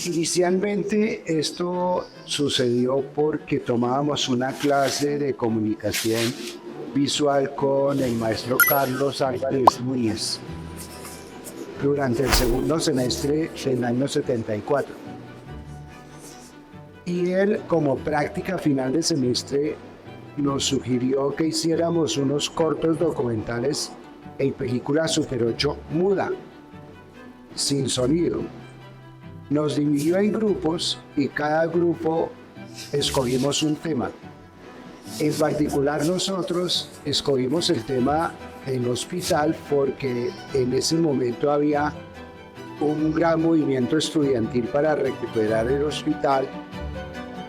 Inicialmente esto sucedió porque tomábamos una clase de comunicación visual con el maestro Carlos Álvarez Núñez durante el segundo semestre del año 74. Y él, como práctica final de semestre, nos sugirió que hiciéramos unos cortos documentales en película Super 8 muda, sin sonido. Nos dividió en grupos y cada grupo escogimos un tema. En particular nosotros escogimos el tema del hospital porque en ese momento había un gran movimiento estudiantil para recuperar el hospital,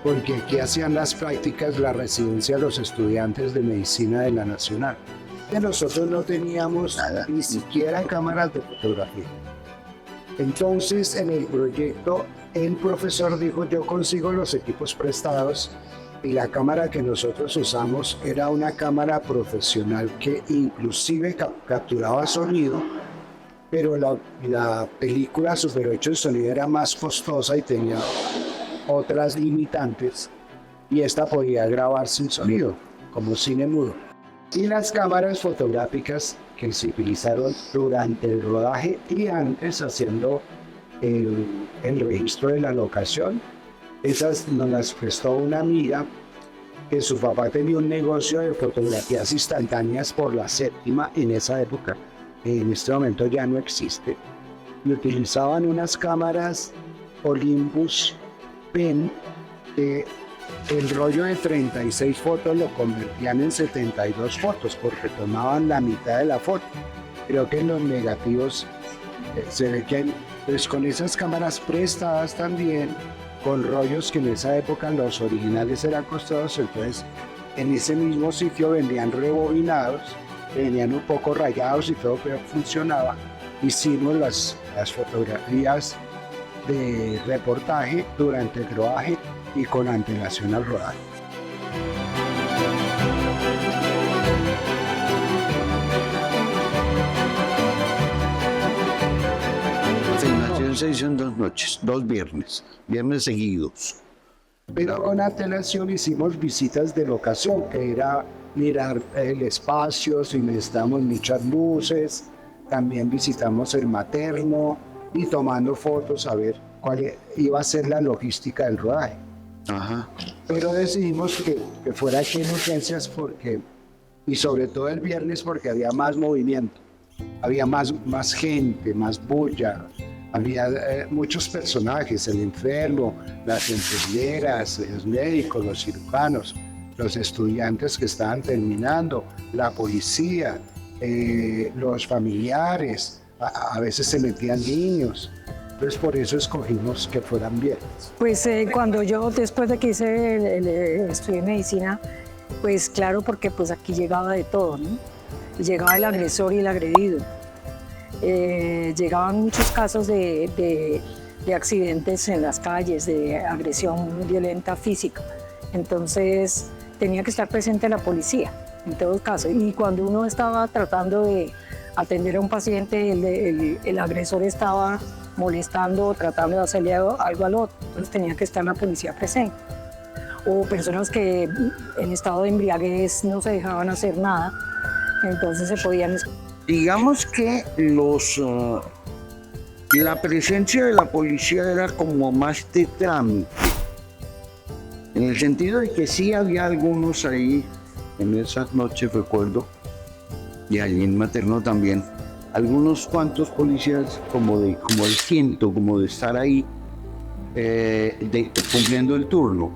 porque aquí hacían las prácticas, la residencia de los estudiantes de medicina de la Nacional. Y nosotros no teníamos ni siquiera cámaras de fotografía. Entonces, en el proyecto, el profesor dijo, yo consigo los equipos prestados, y la cámara que nosotros usamos era una cámara profesional que inclusive capturaba sonido, pero la película Super 8 de sonido era más costosa y tenía otras limitantes, y esta podía grabar sin sonido, como cine mudo. Y las cámaras fotográficas que se utilizaron durante el rodaje y antes haciendo el registro de la locación, esas nos las prestó una amiga que su papá tenía un negocio de fotografías instantáneas por la Séptima en esa época. En este momento ya no existe. Y utilizaban unas cámaras Olympus Pen que el rollo de 36 fotos lo convertían en 72 fotos porque tomaban la mitad de la foto. Creo que en los negativos se ve que pues, con esas cámaras prestadas también, con rollos que en esa época los originales eran costosos, entonces en ese mismo sitio vendían rebobinados, venían un poco rayados y todo, pero funcionaba. Hicimos las fotografías de reportaje durante el rodaje y con antelación al rodaje. La filmación se hizo en 2 noches, 2 viernes seguidos. Pero con antelación hicimos visitas de locación, que era mirar el espacio, si necesitamos muchas luces. También visitamos el materno y tomando fotos a ver cuál iba a ser la logística del rodaje. Ajá. Pero decidimos que fuera aquí en urgencias y sobre todo el viernes porque había más movimiento, había más gente, más bulla, había muchos personajes, el enfermo, las enfermeras, los médicos, los cirujanos, los estudiantes que estaban terminando, la policía, los familiares, a veces se metían niños. Entonces por eso escogimos que fueran viernes. Pues cuando yo, después de que estudié medicina, pues claro, porque pues aquí llegaba de todo, ¿no? Llegaba el agresor y el agredido. Llegaban muchos casos de accidentes en las calles, de agresión violenta física. Entonces tenía que estar presente la policía, en todo caso. Y cuando uno estaba tratando de atender a un paciente, el agresor estaba molestando, tratando de hacerle algo al otro, entonces tenía que estar la policía presente. O personas que en estado de embriaguez no se dejaban hacer nada, entonces se podían... Digamos que la presencia de la policía era como más de trámite, en el sentido de que sí había algunos ahí, en esas noches recuerdo, y allí en materno también, algunos cuantos policías como de estar ahí cumpliendo el turno,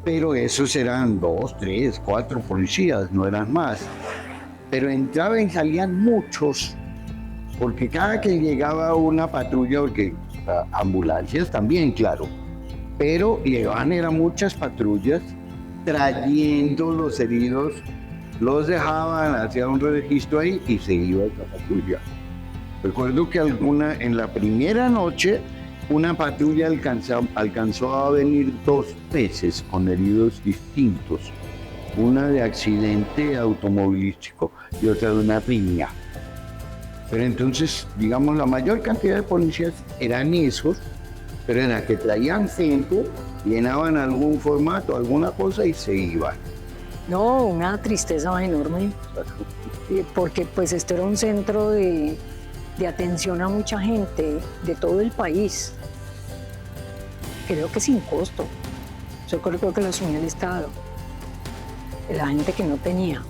pero esos eran 2, 3, 4 policías, no eran más, pero entraban y salían muchos, porque cada que llegaba una patrulla, porque ambulancias también, claro, pero eran muchas patrullas trayendo los heridos, los dejaban, hacían un registro ahí y se iba esa patrulla. Recuerdo que en la primera noche una patrulla alcanzó a venir 2 veces con heridos distintos, una de accidente automovilístico y otra de una riña. Pero entonces, digamos, la mayor cantidad de policías eran esos, pero era que traían gente, llenaban algún formato, alguna cosa y se iban. No, una tristeza enorme, porque pues esto era un centro de atención a mucha gente de todo el país. Creo que sin costo. Yo creo que lo asumió el Estado. La gente que no tenía.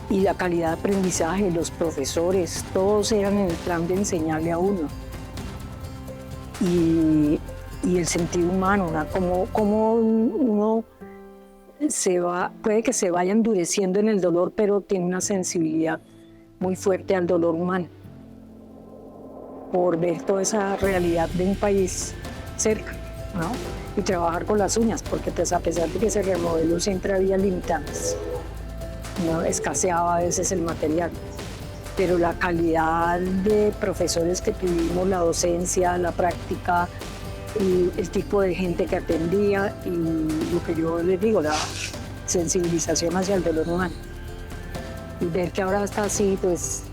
Y la calidad de aprendizaje, los profesores, todos eran en el plan de enseñarle a uno. Y el sentido humano, ¿no? Como uno puede que se vaya endureciendo en el dolor, pero tiene una sensibilidad muy fuerte al dolor humano, por ver toda esa realidad de un país cerca, ¿no? Y trabajar con las uñas, porque pues, a pesar de que se remodeló, siempre había limitantes, ¿no? Escaseaba a veces el material, pero la calidad de profesores que tuvimos, la docencia, la práctica, y el tipo de gente que atendía y lo que yo les digo, la sensibilización hacia el dolor humano. Y ver que ahora está así, pues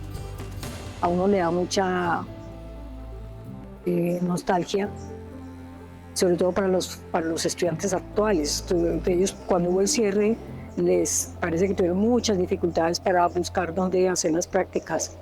a uno le da mucha nostalgia, sobre todo para los estudiantes actuales. Ellos, cuando hubo el cierre, les parece que tuvieron muchas dificultades para buscar dónde hacer las prácticas.